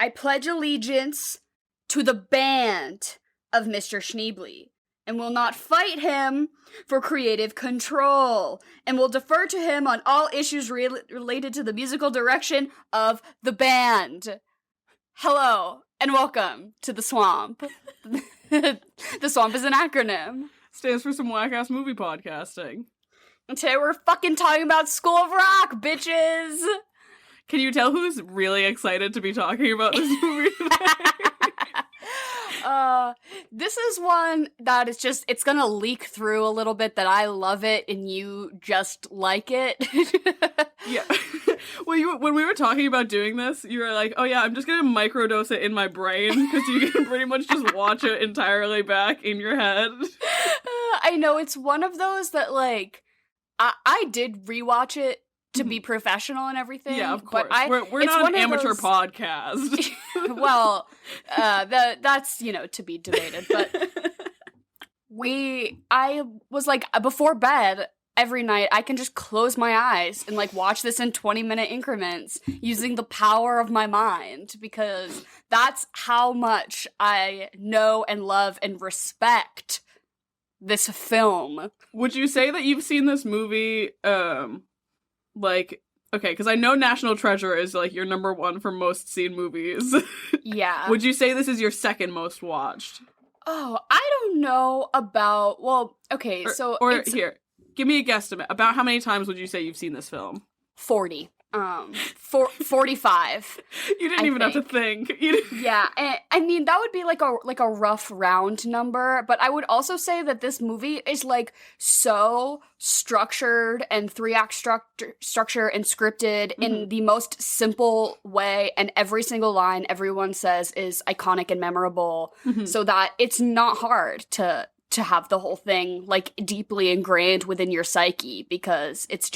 I pledge allegiance to the band of Mr. Schneebly, and will not fight him for creative control, and will defer to him on all issues related to the musical direction of the band. Hello, and welcome to The Swamp. The Swamp is an acronym. Stands for some whack-ass movie podcasting. And today we're fucking talking about School of Rock, bitches! Can you tell who's really excited to be talking about this movie today? This is one that is just, it's gonna leak through a little bit that I love it and you just like it. Yeah. Well, when we were talking about doing this, you were like, oh yeah, I'm just gonna microdose it in my brain, because you can pretty much just watch it entirely back in your head. I know, it's one of those that, like, I did rewatch it to be professional and everything. Yeah, of course. But we're not an amateur podcast. Well, that's, to be debated. But I was like, before bed every night, I can just close my eyes and, like, watch this in 20-minute increments using the power of my mind, because that's how much I know and love and respect this film. Would you say that you've seen this movie, like, okay, because I know National Treasure is, like, your number one for most seen movies. Yeah. Would you say this is your second most watched? Oh, I don't know about, well, okay, Here, give me a guesstimate. About how many times would you say you've seen this film? 40. 45. You didn't even have to think. Yeah, I mean, that would be like a rough round number, but I would also say that this movie is, like, so structured and 3-act structure and scripted in the most simple way, and every single line everyone says is iconic and memorable, so that it's not hard to have the whole thing, like, deeply ingrained within your psyche, because it's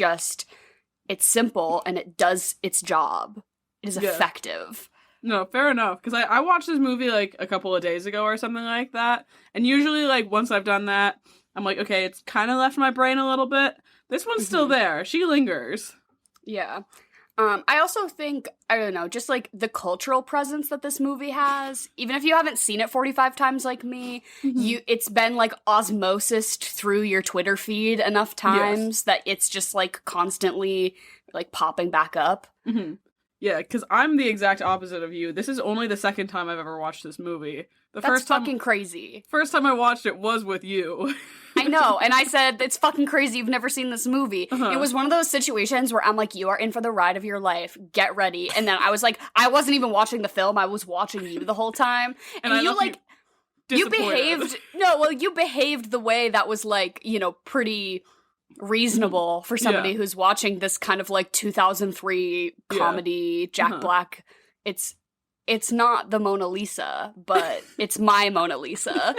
simple and it does its job. It is effective. No, fair enough. Because I watched this movie, like, a couple of days ago or something like that. And usually, like, once I've done that, I'm like, okay, it's kind of left my brain a little bit. This one's still there. She lingers. Yeah. I also think, I don't know, just, like, the cultural presence that this movie has, even if you haven't seen it 45 times like me, it's been, like, osmosised through your Twitter feed enough times that it's just, like, constantly, like, popping back up. Yeah, because I'm the exact opposite of you. This is only the second time I've ever watched this movie. That's fucking crazy. First time I watched it was with you. I know, and I said, it's fucking crazy, you've never seen this movie. It was one of those situations where I'm like, you are in for the ride of your life, get ready. And then I was like, I wasn't even watching the film, I was watching you the whole time. And you, like, you behaved the way that was, like, pretty reasonable for somebody who's watching this kind of, like, 2003 comedy, Jack Black. It's not the Mona Lisa, but it's my Mona Lisa.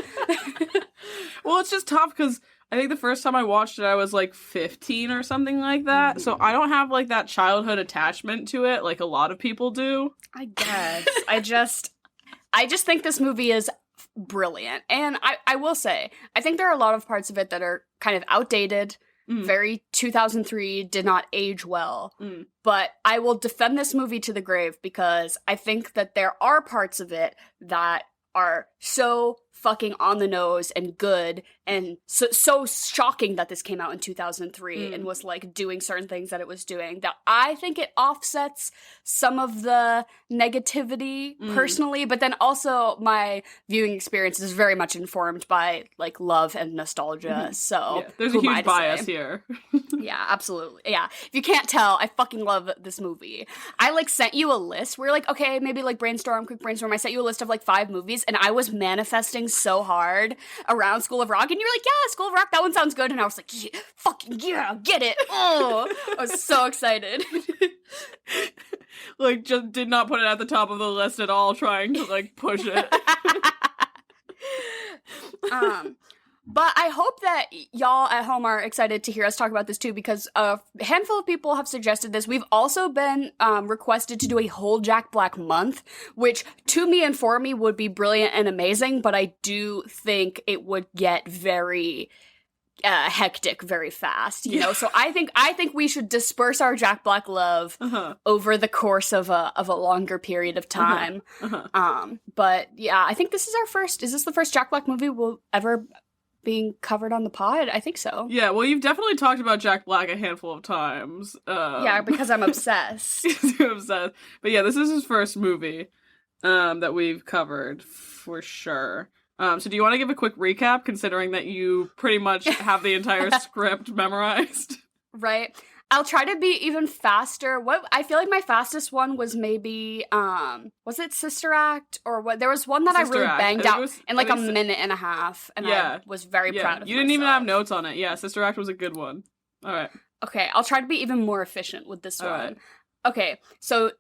Well, it's just tough because I think the first time I watched it, I was, like, 15 or something like that. So I don't have, like, that childhood attachment to it like a lot of people do. I guess. I just think this movie is brilliant. And I will say, I think there are a lot of parts of it that are kind of outdated. Very 2003, did not age well. But I will defend this movie to the grave, because I think that there are parts of it that are so fucking on the nose and good, and so shocking that this came out in 2003 and was, like, doing certain things that it was doing, that I think it offsets some of the negativity personally, but then also my viewing experience is very much informed by, like, love and nostalgia, so there's a huge bias here. Yeah, absolutely. Yeah, if you can't tell, I fucking love this movie. I, like, sent you a list. We were like, okay, maybe, like, quick brainstorm. I sent you a list of, like, 5 movies, and I was manifesting so hard around School of Rock, and you were like, yeah, School of Rock, that one sounds good, and I was like, yeah, fucking yeah, get it. Oh, I was so excited. Like, just did not put it at the top of the list at all, trying to, like, push it. But I hope that y'all at home are excited to hear us talk about this too, because a handful of people have suggested this. We've also been requested to do a whole Jack Black month, which to me and for me would be brilliant and amazing, but I do think it would get very hectic very fast, you know. So I think we should disperse our Jack Black love over the course of a longer period of time. But yeah, I think this is our first. Is this the first Jack Black movie we'll ever being covered on the pod? I think so. Yeah, well, you've definitely talked about Jack Black a handful of times. Yeah, because I'm obsessed. You're obsessed. But yeah, this is his first movie that we've covered for sure. So do you want to give a quick recap, considering that you pretty much have the entire script memorized? Right. I'll try to be even faster. What I feel like my fastest one was maybe was it Sister Act or what? There was one that Sister I really Act. Banged out in like a minute and a half, and I was very proud of. You didn't even have notes on it. Yeah, Sister Act was a good one. All right. Okay, I'll try to be even more efficient with this one. Right. Okay, so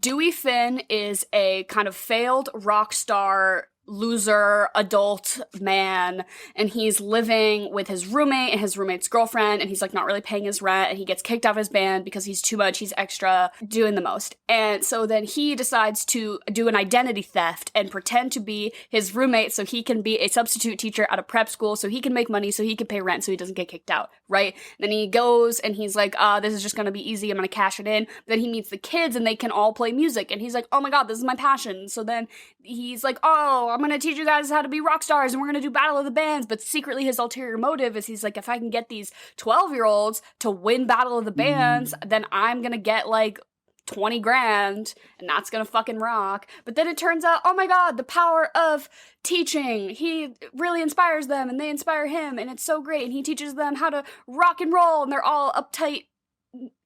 Dewey Finn is a kind of failed rock star loser adult man, and he's living with his roommate and his roommate's girlfriend, and he's like not really paying his rent, and he gets kicked out of his band because he's too much, he's extra, doing the most. And so then he decides to do an identity theft and pretend to be his roommate so he can be a substitute teacher at a prep school, so he can make money, so he can pay rent, so he doesn't get kicked out, right? Then he goes and he's like, this is just gonna be easy, I'm gonna cash it in. But then he meets the kids and they can all play music, and he's like, oh my god, this is my passion. So then he's like, oh, I'm gonna teach you guys how to be rock stars, and we're gonna do Battle of the Bands. But secretly his ulterior motive is he's like, if I can get these 12-year-olds to win Battle of the Bands, then I'm gonna get like 20 grand, and that's gonna fucking rock. But then it turns out, oh my god, the power of teaching, he really inspires them and they inspire him, and it's so great, and he teaches them how to rock and roll, and they're all uptight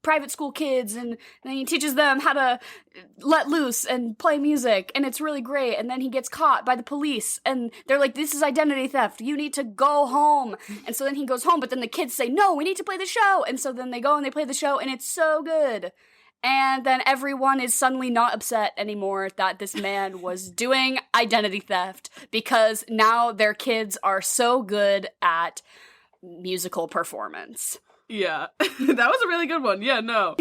private school kids, and then he teaches them how to let loose and play music, and it's really great. And then he gets caught by the police, and they're like, this is identity theft, you need to go home. And so then he goes home, but then the kids say, no, we need to play the show. And so then they go and they play the show, and it's so good. And then everyone is suddenly not upset anymore that this man was doing identity theft, because now their kids are so good at musical performance. Yeah, that was a really good one. Yeah, no.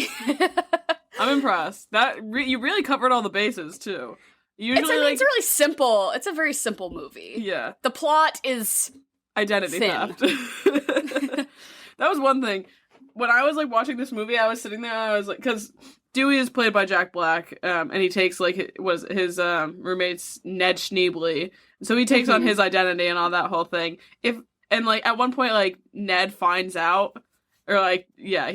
I'm impressed. You really covered all the bases, too. Usually, it's really simple. It's a very simple movie. Yeah. The plot is identity thin. theft. That was one thing. When I was, like, watching this movie, I was sitting there, and I was like, because Dewey is played by Jack Black, and he takes, like, his roommate's Ned Schneebly. So he takes on his identity and all that whole thing. And, like, at one point, like, Ned finds out. Or, like, yeah,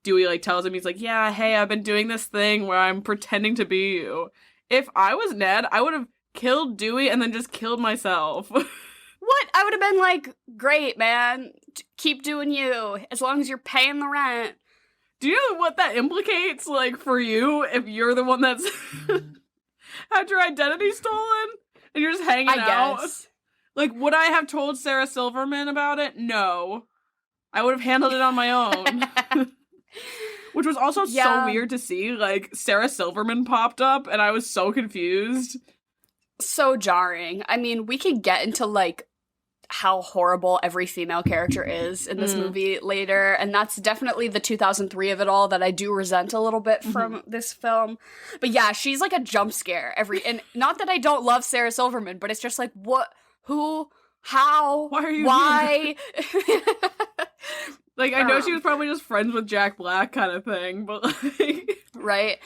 Dewey, like, tells him, he's like, yeah, hey, I've been doing this thing where I'm pretending to be you. If I was Ned, I would have killed Dewey and then just killed myself. What? I would have been like, great, man. Keep doing you, as long as you're paying the rent. Do you know what that implicates, like, for you, if you're the one that's had your identity stolen? And you're just hanging out? Guess. Like, would I have told Sarah Silverman about it? No. I would have handled it on my own. Which was also so weird to see. Like, Sarah Silverman popped up, and I was so confused. So jarring. I mean, we can get into, like, how horrible every female character is in this movie later, and that's definitely the 2003 of it all that I do resent a little bit from this film. But yeah, she's like a jump scare and not that I don't love Sarah Silverman, but it's just like, what, who, how, why? Like, I know she was probably just friends with Jack Black kind of thing, but like... Right?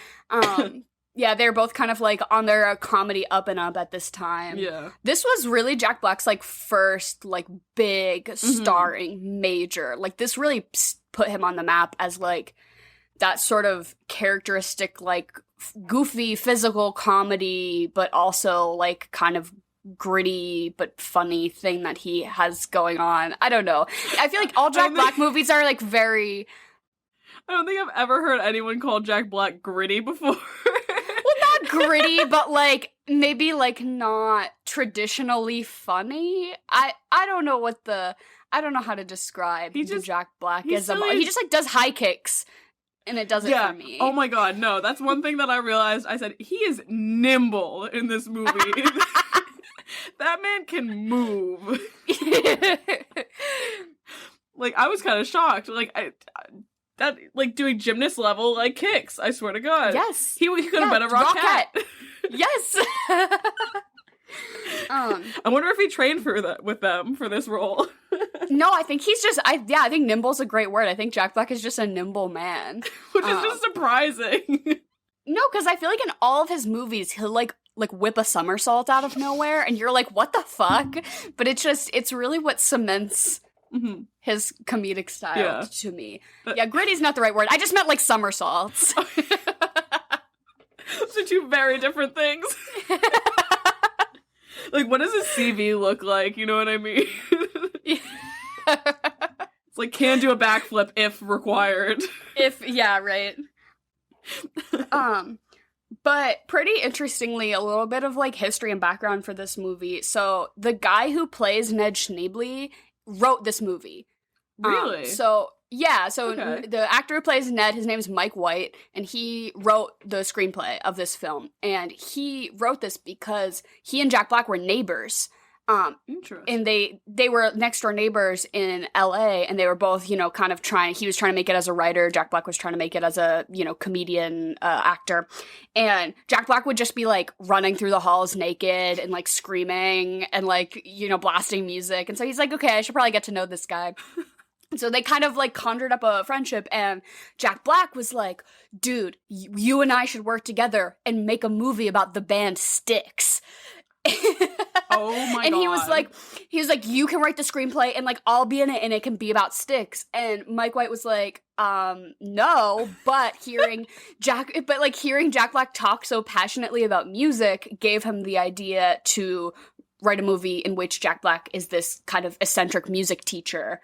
Yeah, they're both kind of, like, on their comedy up and up at this time. Yeah. This was really Jack Black's, like, first, like, big starring major. Like, this really put him on the map as, like, that sort of characteristic, like, goofy physical comedy, but also, like, kind of gritty but funny thing that he has going on. I don't know. I feel like all Jack Black movies are like very... I don't think I've ever heard anyone call Jack Black gritty before. Well, not gritty, but like maybe like not traditionally funny. I don't know I don't know how to describe Jack Black as he just like does high kicks. And it does it for me. Oh my god, no. That's one thing that I realized. I said, he is nimble in this movie. That man can move. Like, I was kind of shocked. Like, that, like, doing gymnast level, like, kicks. I swear to God. Yes. He could have been a Rockette. Yes. I wonder if he trained with them for this role. No, I think he's just, I think nimble's a great word. I think Jack Black is just a nimble man. Which is just surprising. No, because I feel like in all of his movies, he'll like whip a somersault out of nowhere, and you're like, what the fuck? But it's really what cements his comedic style to me. Yeah, gritty's not the right word. I just meant like somersaults. Those are two very different things. Like, what does a CV look like? You know what I mean? It's like, can do a backflip if required. Right. But pretty interestingly, a little bit of like history and background for this movie. So the guy who plays Ned Schneebly wrote this movie. Really? The actor who plays Ned, his name is Mike White, and he wrote the screenplay of this film. And he wrote this because he and Jack Black were neighbors. Interesting. And they were next door neighbors in LA, and they were both, he was trying to make it as a writer. Jack Black was trying to make it as a, comedian, actor. And Jack Black would just be like running through the halls naked and like screaming and like, blasting music. And so he's like, okay, I should probably get to know this guy. So they kind of like conjured up a friendship, and Jack Black was like, dude, you and I should work together and make a movie about the band Styx. Oh my and God. he was like, you can write the screenplay and like I'll be in it and it can be about Styx. And Mike White was like, no, but hearing Jack Black talk so passionately about music gave him the idea to write a movie in which Jack Black is this kind of eccentric music teacher.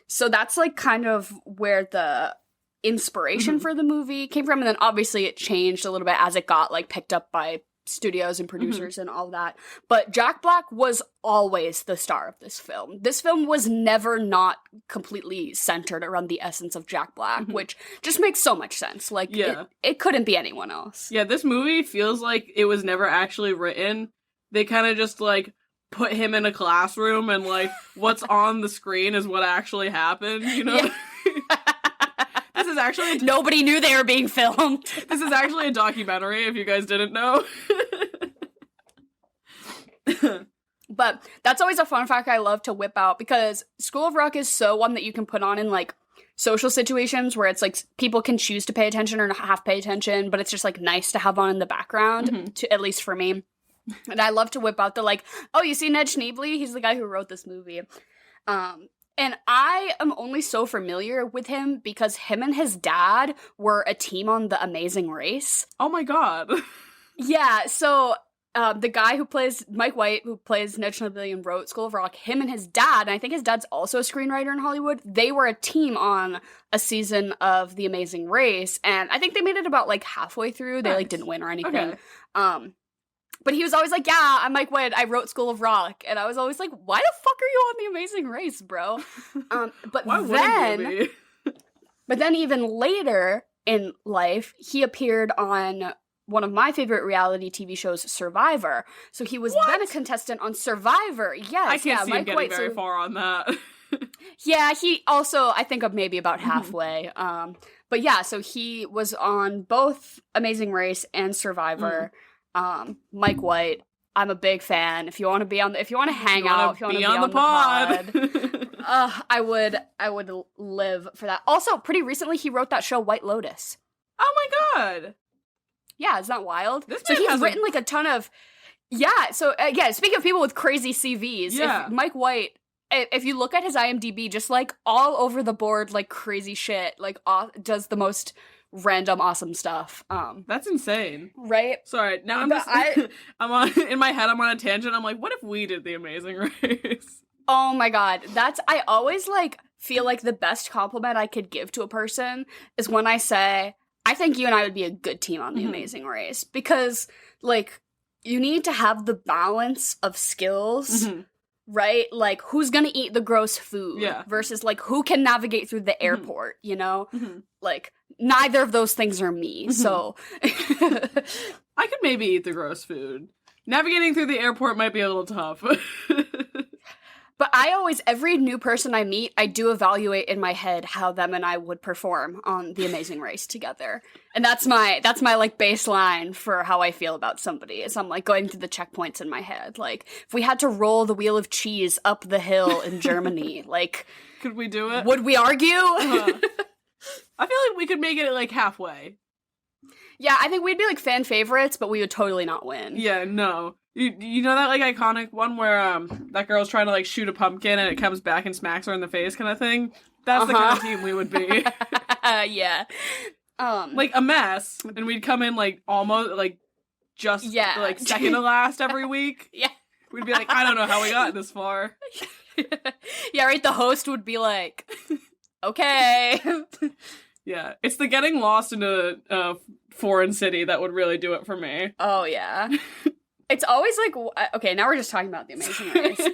So that's like kind of where the inspiration for the movie came from. And then obviously it changed a little bit as it got like picked up by studios and producers and all that. But Jack Black was always the star of this film. This film was never not completely centered around the essence of Jack Black, which just makes so much sense. Like, it couldn't be anyone else. Yeah, this movie feels like it was never actually written. They kind of just, like, put him in a classroom and, like, what's on the screen is what actually happened, you know? Yeah. This is actually... Nobody knew they were being filmed. This is actually a documentary, if you guys didn't know. But that's always a fun fact I love to whip out, because School of Rock is so one that you can put on in, like, social situations where it's, like, people can choose to pay attention or not half pay attention, but it's just, like, nice to have on in the background, to at least for me. And I love to whip out the, like, oh, you see Ned Schneebly? He's the guy who wrote this movie. And I am only so familiar with him because him and his dad were a team on The Amazing Race. Oh my God. Yeah, so the guy who plays Mike White, who plays Ned Schneebly and wrote School of Rock, him and his dad, and I think his dad's also a screenwriter in Hollywood, they were a team on a season of The Amazing Race, and I think they made it about, like, halfway through. They, like, didn't win or anything. Okay. But he was always like, yeah, I'm Mike White, I wrote School of Rock. And I was always like, why the fuck are you on The Amazing Race, bro? But why wouldn't you be? But then even later in life, he appeared on one of my favorite reality TV shows, Survivor. So he was then a contestant on Survivor. Yes, I can't see him getting very far on that. Yeah, he also, I think, of maybe about halfway. But yeah, so he was on both Amazing Race and Survivor. Mike White, I'm a big fan. If you want to be on, if you want to hang out, if you want to be on the pod, I would live for that. Also, pretty recently, he wrote that show White Lotus. Oh my God! Yeah, isn't that wild? So he's written like a ton of. Yeah. So speaking of people with crazy CVs, if Mike White. If you look at his IMDb, just like all over the board, like crazy shit, like does the most random awesome stuff. That's insane, right? Sorry, now I'm on in my head. I'm on a tangent. I'm like, what if we did The Amazing Race? Oh my God, I always like feel like the best compliment I could give to a person is when I say, I think you and I would be a good team on The Amazing Race, because like you need to have the balance of skills. Right? Like, who's gonna eat the gross food versus, like, who can navigate through the airport, you know? Like, neither of those things are me, so... I could maybe eat the gross food. Navigating through the airport might be a little tough. But every new person I meet, I do evaluate in my head how them and I would perform on The Amazing Race together. And that's my like baseline for how I feel about somebody, is I'm like going through the checkpoints in my head. Like, if we had to roll the wheel of cheese up the hill in Germany, like, could we do it? Would we argue? I feel like we could make it like halfway. Yeah, I think we'd be like fan favorites, but we would totally not win. Yeah, no. You know that like iconic one where that girl's trying to like shoot a pumpkin and it comes back and smacks her in the face kind of thing? That's the kind of team we would be. Yeah. Like a mess, and we'd come in like almost like just like second to last every week. Yeah. We'd be like, I don't know how we got this far. Yeah, right, the host would be like, okay. Yeah, it's the getting lost in a foreign city that would really do it for me. Oh, yeah. It's always like, okay, now we're just talking about The Amazing Race.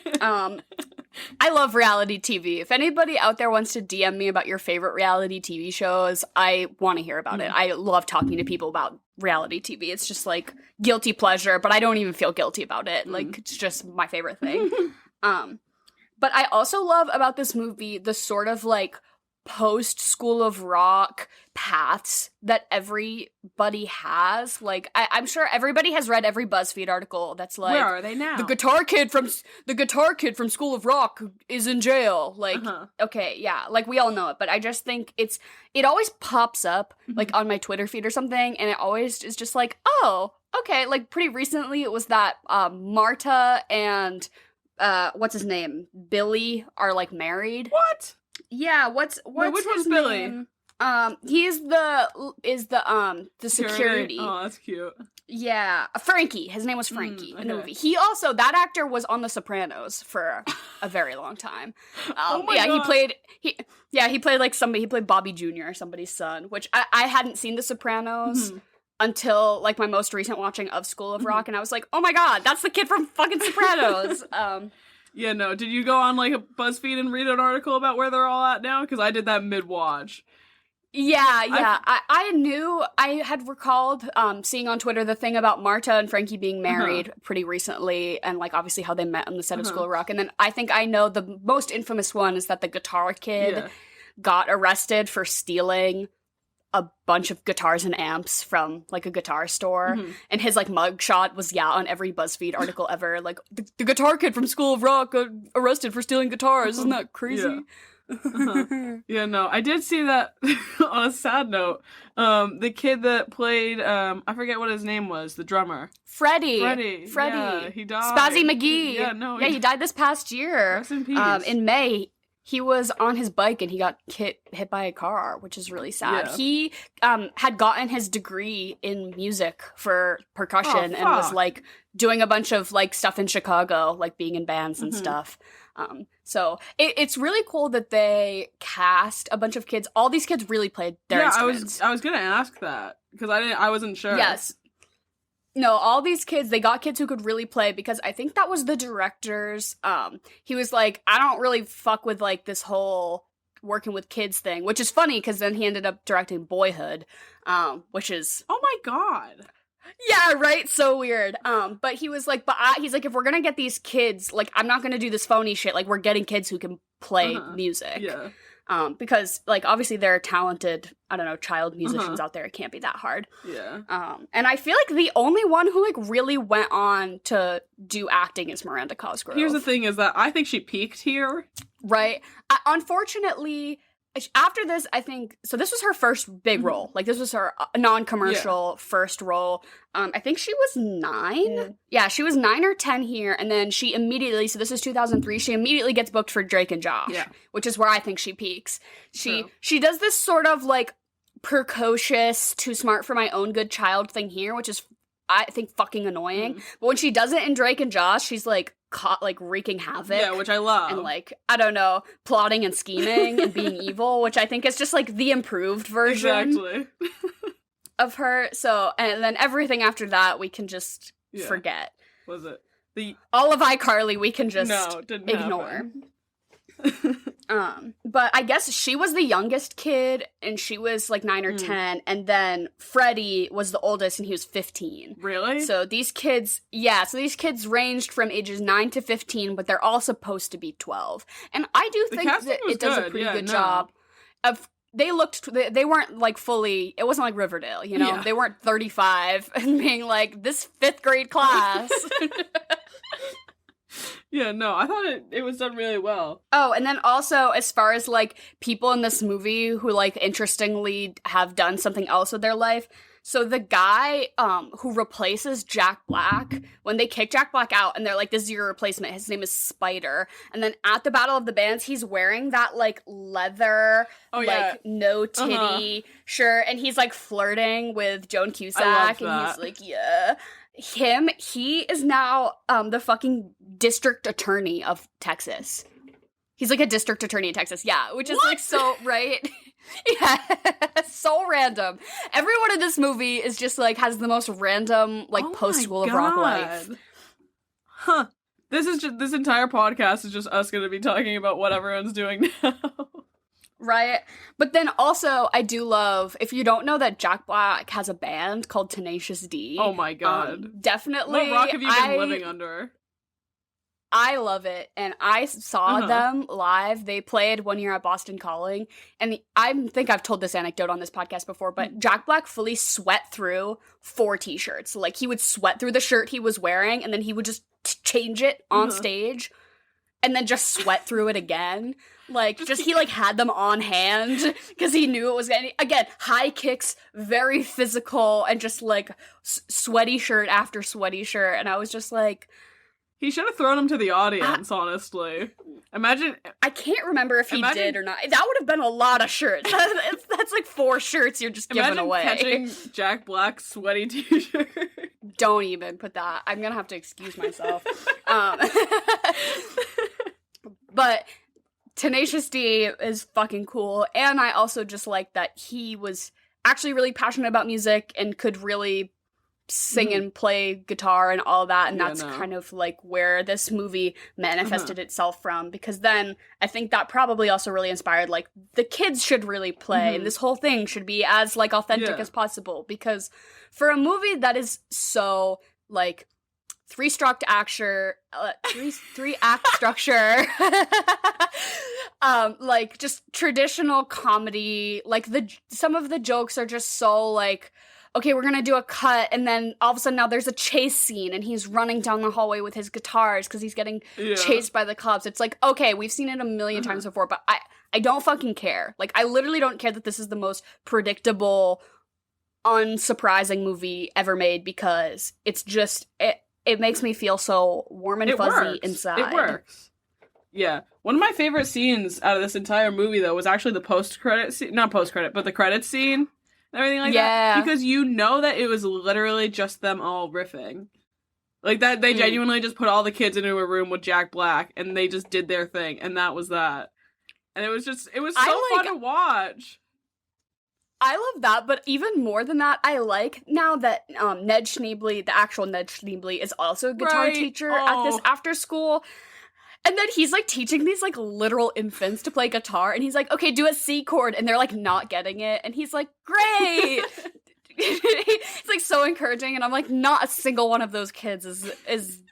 I love reality TV. If anybody out there wants to DM me about your favorite reality TV shows, I want to hear about it. I love talking to people about reality TV. It's just like guilty pleasure, but I don't even feel guilty about it. Like, it's just my favorite thing. But I also love about this movie the sort of like post School of Rock paths that everybody has. Like, I'm sure everybody has read every BuzzFeed article that's like, where are they now? The guitar kid from School of Rock is in jail. Like, okay, yeah, like we all know it, but I just think it always pops up like on my Twitter feed or something, and it always is just like, oh, okay. Like, pretty recently it was that Marta and what's his name, Billy, are like married. What? Yeah, what's Wait, which one's his Billy? name? He's the security. Oh, that's cute. Yeah, Frankie. His name was Frankie in the okay. movie. He also, that actor was on The Sopranos for a very long time. Oh my yeah, God. he played like somebody. He played Bobby Jr., or somebody's son, which I hadn't seen The Sopranos until like my most recent watching of School of Rock, and I was like, oh my God, that's the kid from fucking Sopranos. Yeah, no. Did you go on like a BuzzFeed and read an article about where they're all at now? Because I did that mid-watch. Yeah. I knew, I had recalled seeing on Twitter the thing about Marta and Frankie being married pretty recently, and like obviously how they met on the set of School of Rock. And then I think I know the most infamous one is that the guitar kid got arrested for stealing a bunch of guitars and amps from like a guitar store, and his like mugshot was on every BuzzFeed article ever, like the guitar kid from School of Rock got arrested for stealing guitars. Isn't that crazy? Yeah, no, I did see that. On a sad note, the kid that played I forget what his name was, the drummer, Freddie, yeah, he died. Spazzy McGee. He died this past year. Rest in peace. In May. He was on his bike and he got hit by a car, which is really sad. Yeah. He had gotten his degree in music for percussion and was like doing a bunch of like stuff in Chicago, like being in bands and stuff. So it's really cool that they cast a bunch of kids. All these kids really played their instruments. I was gonna ask that because I wasn't sure. Yes. No, all these kids, they got kids who could really play, because I think that was the director's, he was like, I don't really fuck with, like, this whole working with kids thing, which is funny, because then he ended up directing Boyhood, which is... Oh my God! Yeah, right? So weird. But he was like, he's like, if we're gonna get these kids, like, I'm not gonna do this phony shit, like, we're getting kids who can play music. Yeah. Because, like, obviously there are talented, I don't know, child musicians out there. It can't be that hard. Yeah. And I feel like the only one who, like, really went on to do acting is Miranda Cosgrove. Here's the thing is that I think she peaked here. Right. Unfortunately, after this, I think, so this was her first big role. Like, this was her non-commercial first role. I think she was 9. Yeah, she was 9 or 10 here, and then she immediately, so this is 2003, she immediately gets booked for Drake and Josh, which is where I think she peaks. She does this sort of, like, precocious, too smart for my own good child thing here, which is, I think, fucking annoying. But when she does it in Drake and Josh, she's, like, caught, like, wreaking havoc. Yeah, which I love. And, like, I don't know, plotting and scheming and being evil, which I think is just, like, the improved version of her. So, and then everything after that, we can just forget. Was it? All of iCarly, we can just didn't ignore. But I guess she was the youngest kid, and she was like 9 or 10, and then Freddie was the oldest, and he was 15. Really? So these kids ranged from ages 9 to 15, but they're all supposed to be 12. And I do think that it does a pretty good job of... They weren't like fully, it wasn't like Riverdale, you know? Yeah. They weren't 35 and being like, this 5th grade class. Yeah, no, I thought it was done really well. Oh, and then also, as far as, like, people in this movie who, like, interestingly have done something else with their life, so the guy who replaces Jack Black, when they kick Jack Black out and they're like, this is your replacement, his name is Spider, and then at the Battle of the Bands, he's wearing that, like, leather, no titty shirt, and he's, like, flirting with Joan Cusack, and he's like, yeah... He is now the fucking district attorney of Texas. He's like a district attorney in Texas, yeah, which is like so, right? Yeah, so random. Everyone in this movie is just like, has the most random, like, post-School of Rock life. Huh. This entire podcast is just us gonna be talking about what everyone's doing now. Right? But then also, I do love, if you don't know that Jack Black has a band called Tenacious D. Oh my god. Definitely. What rock have you been living under? I love it. And I saw them live. They played one year at Boston Calling. And I think I've told this anecdote on this podcast before, but Jack Black fully sweat through 4 t-shirts. Like, he would sweat through the shirt he was wearing, and then he would just change it on stage, and then just sweat through it again. Like, he, like, had them on hand, because he knew it was gonna... Again, high kicks, very physical, and just, like, sweaty shirt after sweaty shirt, and I was just like... He should have thrown him to the audience, honestly. Imagine... I can't remember if he did or not. That would have been a lot of shirts. That's like 4 shirts you're just giving away. Imagine catching Jack Black's sweaty t-shirt. Don't even put that. I'm gonna have to excuse myself. But... Tenacious D is fucking cool, and I also just like that he was actually really passionate about music and could really sing and play guitar and all that, and that's kind of like where this movie manifested itself from, because then I think that probably also really inspired, like, the kids should really play, and this whole thing should be as, like, authentic as possible, because for a movie that is so, like, three act structure, like, just traditional comedy, like, some of the jokes are just so, like, okay, we're gonna do a cut, and then all of a sudden now there's a chase scene, and he's running down the hallway with his guitars because he's getting chased by the cops. It's like, okay, we've seen it a million times before, but I don't fucking care. Like, I literally don't care that this is the most predictable, unsurprising movie ever made, because it's just... It makes me feel so warm and fuzzy inside. It works. Yeah. One of my favorite scenes out of this entire movie, though, was actually the post-credit scene. Not post-credit, but the credits scene and everything like that. Because you know that it was literally just them all riffing. Like, that they genuinely just put all the kids into a room with Jack Black, and they just did their thing, and that was that. And it was so fun to watch. I love that, but even more than that, I like now that Ned Schneebly, the actual Ned Schneebly, is also a guitar teacher at this after school. And then he's, like, teaching these, like, literal infants to play guitar, and he's like, okay, do a C chord, and they're, like, not getting it, and he's like, great! It's, like, so encouraging, and I'm like, not a single one of those kids is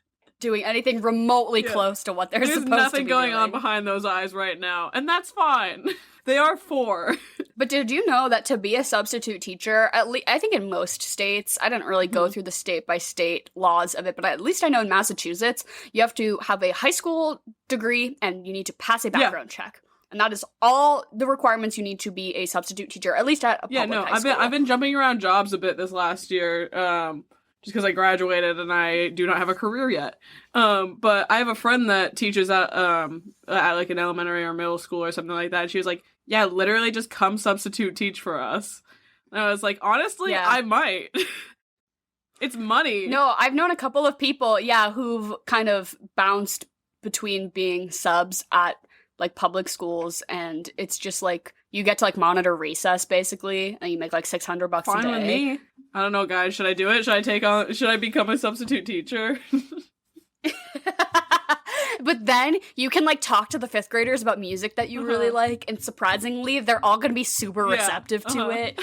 doing anything remotely close to what they're supposed to be doing. There's nothing going on behind those eyes right now, and that's fine. They are 4. But did you know that to be a substitute teacher, at least I think in most states, I didn't really go through the state-by-state laws of it, but at least I know in Massachusetts, you have to have a high school degree and you need to pass a background check. And that is all the requirements you need to be a substitute teacher, at least at a public high school. I've been jumping around jobs a bit this last year, just because I graduated and I do not have a career yet. But I have a friend that teaches at like an elementary or middle school or something like that. And she was like, yeah, literally just come substitute teach for us. And I was like, honestly, I might. It's money. No, I've known a couple of people, who've kind of bounced between being subs at, like, public schools, and it's just, like, you get to, like, monitor recess, basically, and you make, like, $600 a day. Fine with me. I don't know, guys. Should I do it? Should I become a substitute teacher? But then you can, like, talk to the 5th graders about music that you really like, and surprisingly, they're all gonna be super receptive to it.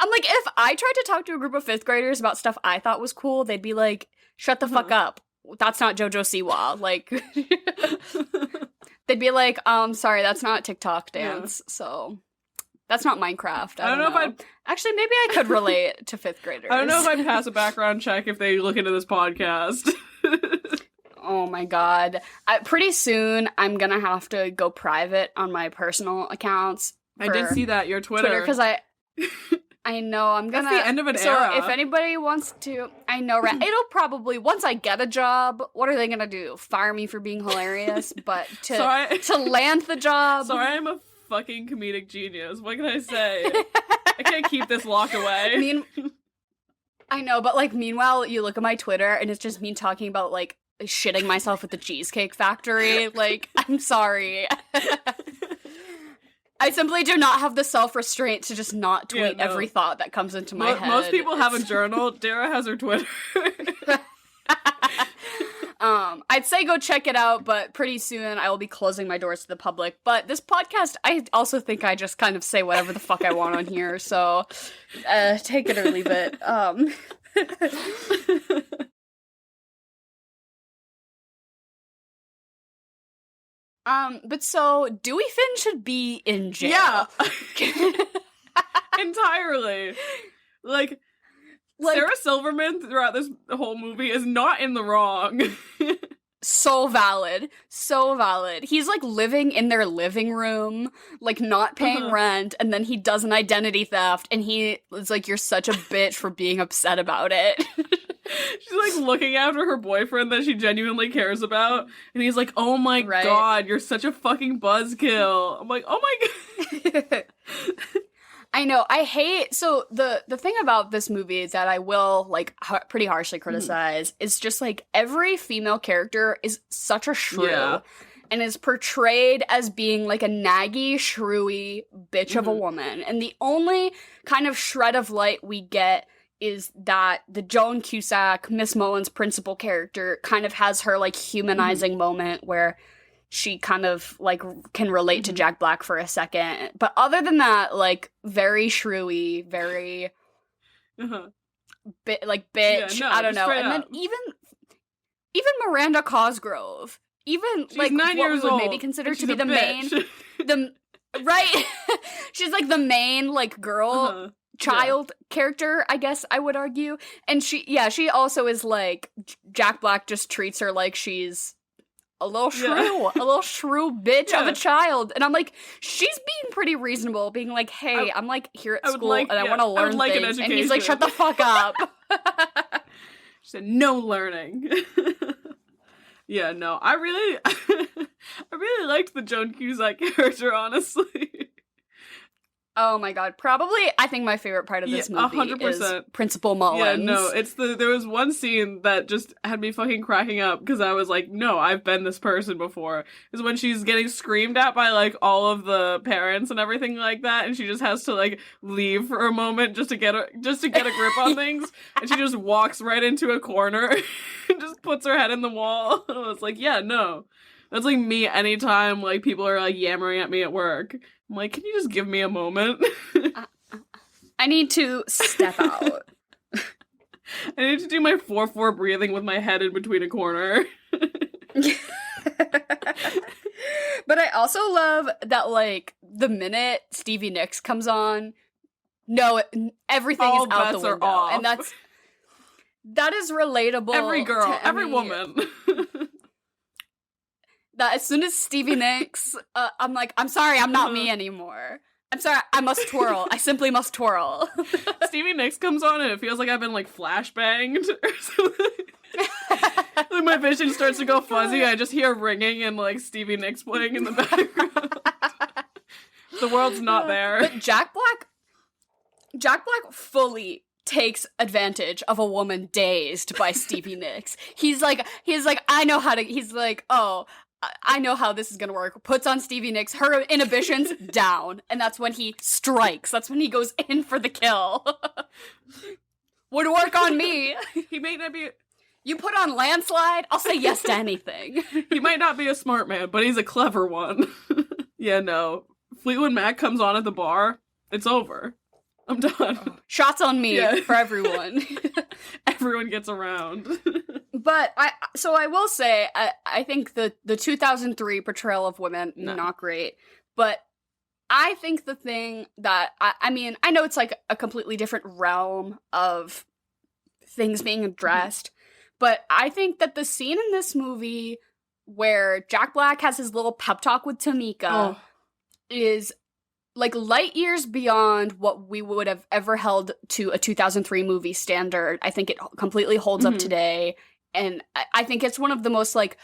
I'm like, if I tried to talk to a group of 5th graders about stuff I thought was cool, they'd be like, shut the fuck up. That's not JoJo Siwa. Like, they'd be like, sorry, that's not TikTok dance, so... That's not Minecraft. I don't know if I'd... Actually, maybe I could relate to 5th graders. I don't know if I'd pass a background check if they look into this podcast. Oh my god. Pretty soon, I'm gonna have to go private on my personal accounts. I did see that, your Twitter. Because I know, I'm gonna... That's the end of an era. So if anybody wants to... I know, right? It'll probably... Once I get a job, what are they gonna do? Fire me for being hilarious? But to land the job... Sorry, I'm a fucking comedic genius. What can I say? I can't keep this locked away. I know, but, like, meanwhile, you look at my Twitter, and it's just me talking about, like, shitting myself at the Cheesecake Factory. Like, I'm sorry. I simply do not have the self-restraint to just not tweet every thought that comes into my head. Most people have a journal. Dara has her Twitter. I'd say go check it out, but pretty soon I will be closing my doors to the public. But this podcast, I also think I just kind of say whatever the fuck I want on here, so take it or leave it. But so Dewey Finn should be in jail. Yeah. Entirely. Like, Sarah Silverman throughout this whole movie is not in the wrong. So valid. So valid. He's, like, living in their living room, like, not paying rent, and then he does an identity theft, and he is like, you're such a bitch for being upset about it. She's, like, looking after her boyfriend that she genuinely cares about, and he's like, oh my god, you're such a fucking buzzkill. I'm like, oh my god. I know, I hate, so the thing about this movie that I will, like, pretty harshly criticize is just, like, every female character is such a shrew, and is portrayed as being, like, a naggy, shrewy bitch of a woman, and the only kind of shred of light we get is that the Joan Cusack, Miss Mullen's principal character, kind of has her, like, humanizing moment where she kind of, like, can relate to Jack Black for a second. But other than that, like, very shrewy, very, like, bitch, I don't know. And then even Miranda Cosgrove, even, she's like, 9 years what we would old, maybe consider to be the bitch. main, right, she's, like, the main, like, girl, child character, I guess I would argue. And she also is, like, Jack Black just treats her like she's a little shrew bitch of a child. And I'm like, she's being pretty reasonable, being like, hey, I'm, like, here at school and I want to learn things. And he's like, shut the fuck up. She said, no learning. Yeah, no, I really liked the Joan Cusack character, honestly. Oh my god, probably, I think my favorite part of this movie 100%. Is Principal Mullins. Yeah, no, there was one scene that just had me fucking cracking up, because I was like, no, I've been this person before. Is when she's getting screamed at by, like, all of the parents and everything like that, and she just has to, like, leave for a moment just to get a grip on things, and she just walks right into a corner and just puts her head in the wall. I was like, yeah, no. That's, like, me anytime, like, people are, like, yammering at me at work. I'm like, can you just give me a moment? I need to step out. I need to do my 4-4 breathing with my head in between a corner. But I also love that, like, the minute Stevie Nicks comes on, everything all is out the bets window. are off. And that is relatable. Every girl, to every woman. That as soon as Stevie Nicks, I'm like, I'm sorry, I'm not me anymore. I'm sorry, I must twirl. I simply must twirl. Stevie Nicks comes on and it feels like I've been, like, flashbanged or something. Like, my vision starts to go fuzzy. I just hear ringing and, like, Stevie Nicks playing in the background. The world's not there. But Jack Black fully takes advantage of a woman dazed by Stevie Nicks. He's like, I know how to, he's like, oh, I know how this is gonna work. Puts on Stevie Nicks, her inhibitions down, and that's when he strikes. That's when he goes in for the kill. Would work on me. He may not be... You put on Landslide, I'll say yes to anything. He might not be a smart man, but he's a clever one. Yeah, no. Fleetwood Mac comes on at the bar, it's over. I'm done. Shots on me for everyone. Everyone gets around. But I will say, I think the 2003 portrayal of women, not great. But I think the thing that, I mean, I know it's like a completely different realm of things being addressed, but I think that the scene in this movie where Jack Black has his little pep talk with Tamika is like light years beyond what we would have ever held to a 2003 movie standard. I think it completely holds up today. And I think it's one of the most like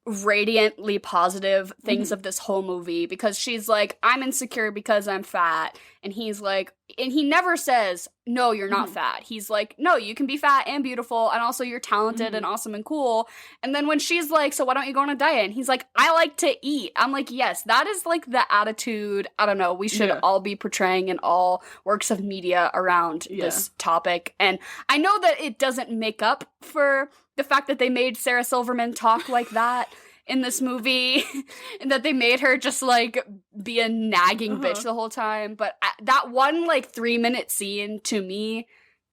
radiantly positive things of this whole movie, because she's like, I'm insecure because I'm fat. And he's like, and he never says, no, you're not fat. He's like, no, you can be fat and beautiful. And also you're talented and awesome and cool. And then when she's like, so why don't you go on a diet? And he's like, I like to eat. I'm like, yes, that is like the attitude, I don't know, we should all be portraying in all works of media around this topic. And I know that it doesn't make up for the fact that they made Sarah Silverman talk like that in this movie, and that they made her just like be a nagging bitch the whole time. But that one like 3-minute scene to me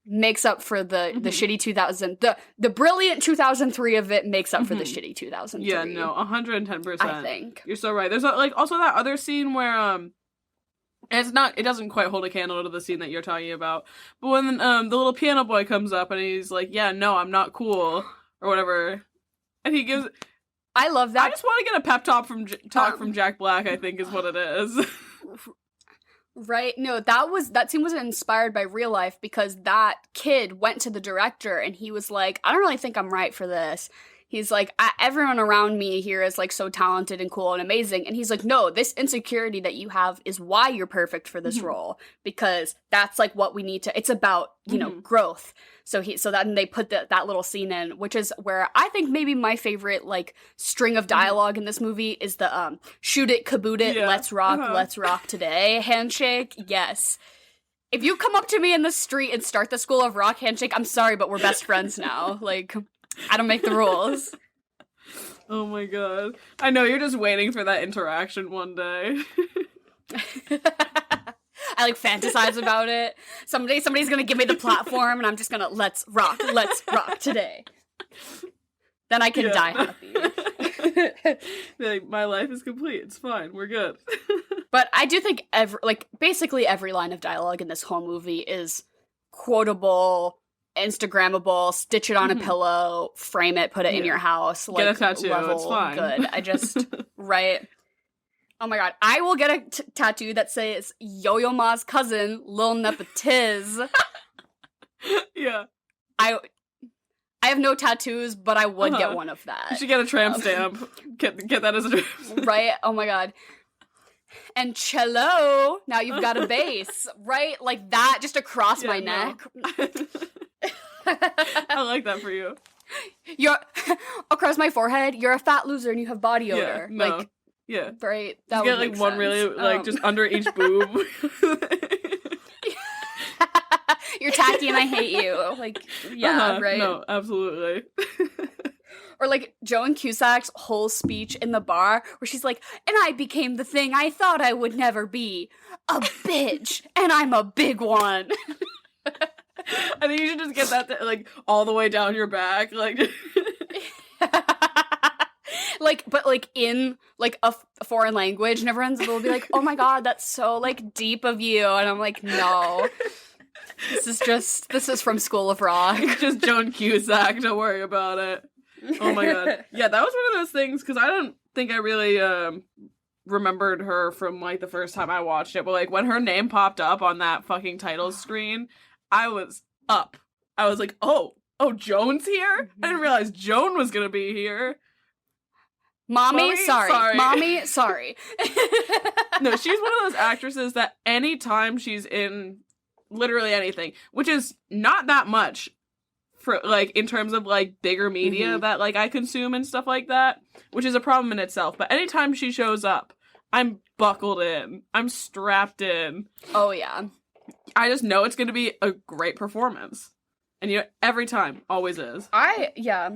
makes up for the shitty 2000, the brilliant 2003 of it makes up for the shitty 2003. Yeah, no, 110%. I think you're so right. There's like also that other scene where it doesn't quite hold a candle to the scene that you're talking about. But when the little piano boy comes up and he's like, yeah, no, I'm not cool, or whatever. And he gives... I love that. I just want to get a pep talk from Jack Black, I think is what it is. Right? No, that scene was inspired by real life, because that kid went to the director and he was like, I don't really think I'm right for this. He's like, everyone around me here is like so talented and cool and amazing. And he's like, no, this insecurity that you have is why you're perfect for this role, because that's like what we need to, it's about, you know, growth. So then they put that little scene in, which is where I think maybe my favorite like string of dialogue in this movie is the shoot it, kaboot it, let's rock today handshake. Yes. If you come up to me in the street and start the School of Rock handshake, I'm sorry, but we're best friends now. Like, I don't make the rules. Oh my god. I know, you're just waiting for that interaction one day. I like fantasize about it. Somebody's gonna give me the platform and I'm just gonna let's rock today. Then I can die happy. Like, my life is complete. It's fine. We're good. But I do think basically every line of dialogue in this whole movie is quotable, Instagrammable, stitch it on a pillow, frame it, put it in your house. Like, get a tattoo, level it's fine. Good. I just, right? Oh my god, I will get a tattoo that says Yo-Yo Ma's cousin, Lil Nepatiz. Yeah. I have no tattoos, but I would get one of that. You should get a tramp stamp. Get that as a tramp stamp. Right? Oh my god. And cello, now you've got a bass, right? Like that, just across my neck. I like that for you. You're across my forehead. You're a fat loser and you have body odor. Yeah, no. Like, yeah, right. That you would get like make one sense. really like just under each boob. You're tacky and I hate you. Like, yeah, right. No, absolutely. Or like Joan Cusack's whole speech in the bar where she's like, and I became the thing I thought I would never be, a bitch, and I'm a big one. I think you should just get that like all the way down your back, like. Like, but like in like a foreign language, and everyone's will be like, oh my god, that's so like deep of you, and I'm like, no. This is from School of Rock. It's just Joan Cusack, don't worry about it. Oh my god. Yeah, that was one of those things, because I don't think I really remembered her from like the first time I watched it, but like when her name popped up on that fucking title screen, I was up. I was like, oh, Joan's here? I didn't realize Joan was gonna be here. Mommy, sorry. Mommy, sorry. No, she's one of those actresses that anytime she's in literally anything, which is not that much for like in terms of like bigger media that like I consume and stuff like that, which is a problem in itself. But anytime she shows up, I'm buckled in. I'm strapped in. Oh yeah. I just know it's going to be a great performance. And every time always is. Yeah.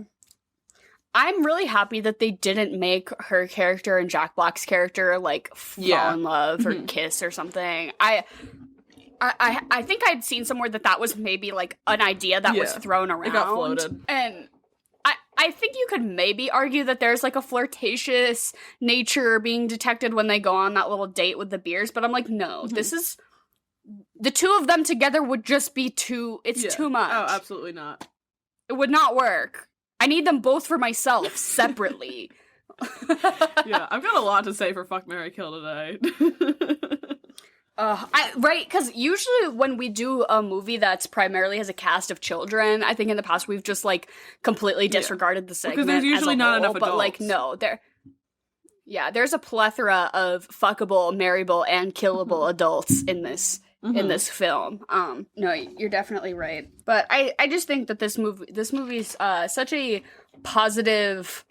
I'm really happy that they didn't make her character and Jack Black's character like fall in love or kiss or something. I think I'd seen somewhere that was maybe like an idea that was thrown around. It got floated. And I think you could maybe argue that there's like a flirtatious nature being detected when they go on that little date with the beers, but I'm like, no, this is the two of them together would just be too much. Oh, absolutely not. It would not work. I need them both for myself separately. Yeah, I've got a lot to say for Fuck, Marry, Kill today. Right, because usually when we do a movie that's primarily has a cast of children, I think in the past we've just like completely disregarded the segment. Because there's usually not enough adults. But like, no, there's a plethora of fuckable, marryable, and killable adults in this film. No, you're definitely right. But I just think that this movie's such a positive,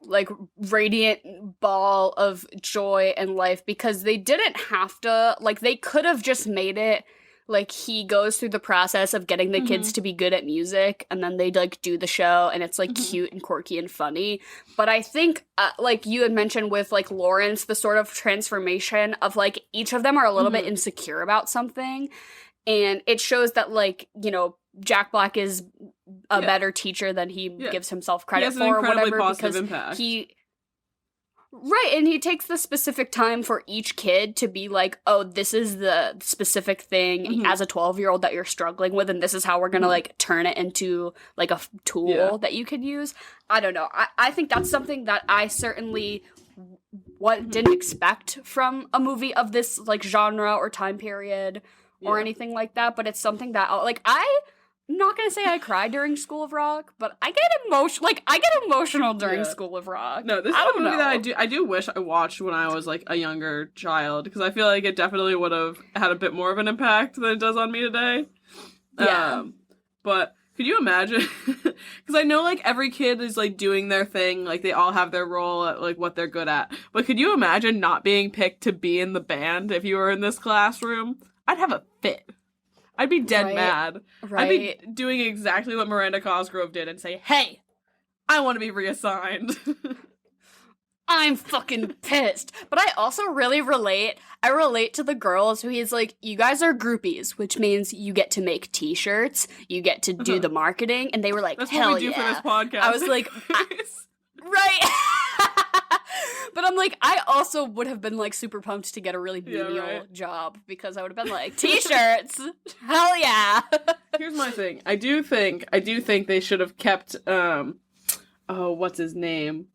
like, radiant ball of joy and life, because they didn't have to, like, they could have just made it like he goes through the process of getting the kids to be good at music, and then they like do the show, and it's like cute and quirky and funny. But I think like you had mentioned with like Lawrence, the sort of transformation of like each of them are a little bit insecure about something, and it shows that, like, you know, Jack Black is a better teacher than he gives himself credit for, or whatever, because impact. And he takes the specific time for each kid to be like, oh, this is the specific thing as a 12-year-old that you're struggling with, and this is how we're gonna like turn it into like a tool that you could use. I don't know. I think that's something that I certainly didn't expect from a movie of this like genre or time period or anything like that, but it's something that like I'm not gonna say I cried during School of Rock, but I get emotional during School of Rock. No, this is a movie that I do wish I watched when I was like a younger child, because I feel like it definitely would have had a bit more of an impact than it does on me today. Yeah. But could you imagine? Because I know like every kid is like doing their thing, like they all have their role at like what they're good at. But could you imagine not being picked to be in the band if you were in this classroom? I'd have a fit. I'd be dead mad. Right. I'd be doing exactly what Miranda Cosgrove did and say, hey, I want to be reassigned. I'm fucking pissed. But I also really relate. I relate to the girls who he's like, you guys are groupies, which means you get to make t-shirts, you get to do the marketing, and they were like, that's hell what we do for this podcast. I was like, right. But I'm like, I also would have been like super pumped to get a really menial job, because I would have been like, t-shirts, hell yeah. Here's my thing. I do think they should have kept what's his name?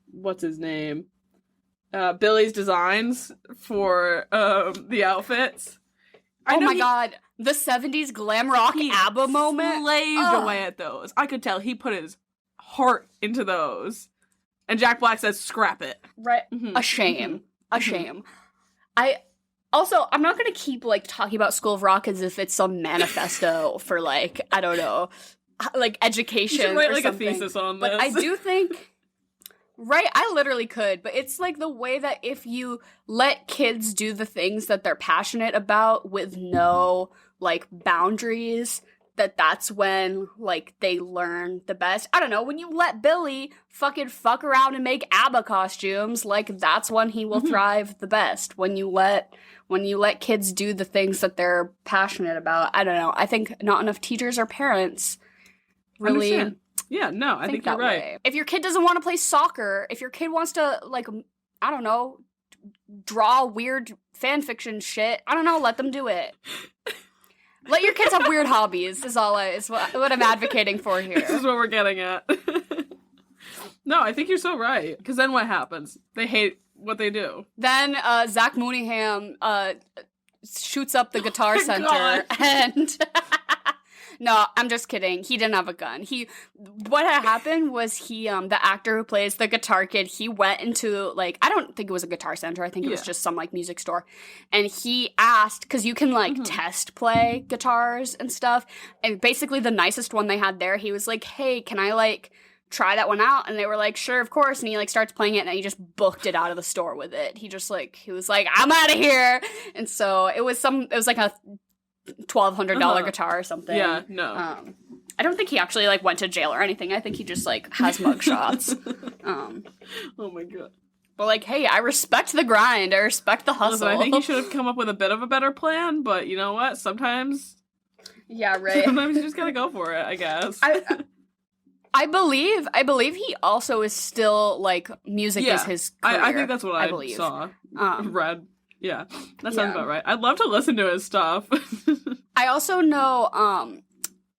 Billy's designs for the outfits. Oh my god, the 70s glam rock ABBA moment. Slaved away at those. I could tell he put his heart into those. And Jack Black says, scrap it. Right. A shame. A shame. I'm not going to keep, like, talking about School of Rock as if it's some manifesto for, like, I don't know, like, education. You should write, like, something. a thesis on this. But I do think, right, I literally could, but it's, like, the way that if you let kids do the things that they're passionate about with no, like, boundaries, that's when, like, they learn the best. I don't know, when you let Billy fucking fuck around and make ABBA costumes, like, that's when he will thrive the best. When you let kids do the things that they're passionate about. I don't know. I think not enough teachers or parents really understand. Yeah, no, I think you're right. Way. If your kid doesn't want to play soccer, if your kid wants to, like, I don't know, draw weird fan fiction shit, I don't know, let them do it. Let your kids have weird hobbies is what I'm advocating for here. This is what we're getting at. No, I think you're so right. Because then what happens? They hate what they do. Then Zach Mooneyham shoots up the Guitar Center God. And... No, I'm just kidding. He didn't have a gun. What had happened was the actor who plays the guitar kid, he went into, like, I don't think it was a Guitar Center. I think it was just some, like, music store. And he asked, because you can, like, test play guitars and stuff. And basically the nicest one they had there, he was like, hey, can I, like, try that one out? And they were like, sure, of course. And he, like, starts playing it, and he just booked it out of the store with it. He was like, I'm out of here. And so it was like a $1,200 guitar or something. Yeah, no. I don't think he actually, like, went to jail or anything. I think he just, like, has mugshots. Oh my god. But, like, hey, I respect the grind. I respect the hustle. Listen, I think he should have come up with a bit of a better plan, but you know what? Sometimes... Yeah, right. Sometimes you just gotta go for it, I guess. I believe he also is still, like, music is his career. I think that's what I believe. saw. Read. Yeah, that sounds about right. I'd love to listen to his stuff. I also know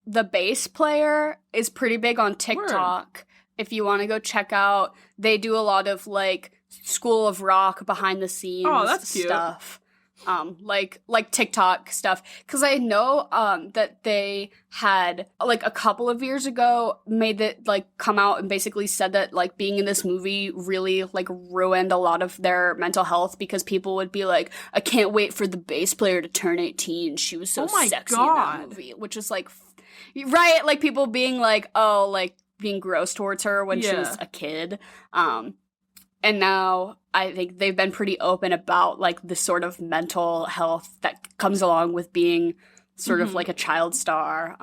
the bass player is pretty big on TikTok. Word. If you want to go check out, they do a lot of, like, School of Rock behind the scenes stuff. Like TikTok stuff. Because I know that they had, like, a couple of years ago made it, like, come out and basically said that, like, being in this movie really, like, ruined a lot of their mental health because people would be like, I can't wait for the bass player to turn 18. She was so sexy in that movie. Which is, like, right? Like, people being like, oh, like, being gross towards her when she was a kid. And now I think they've been pretty open about, like, the sort of mental health that comes along with being sort of like a child star.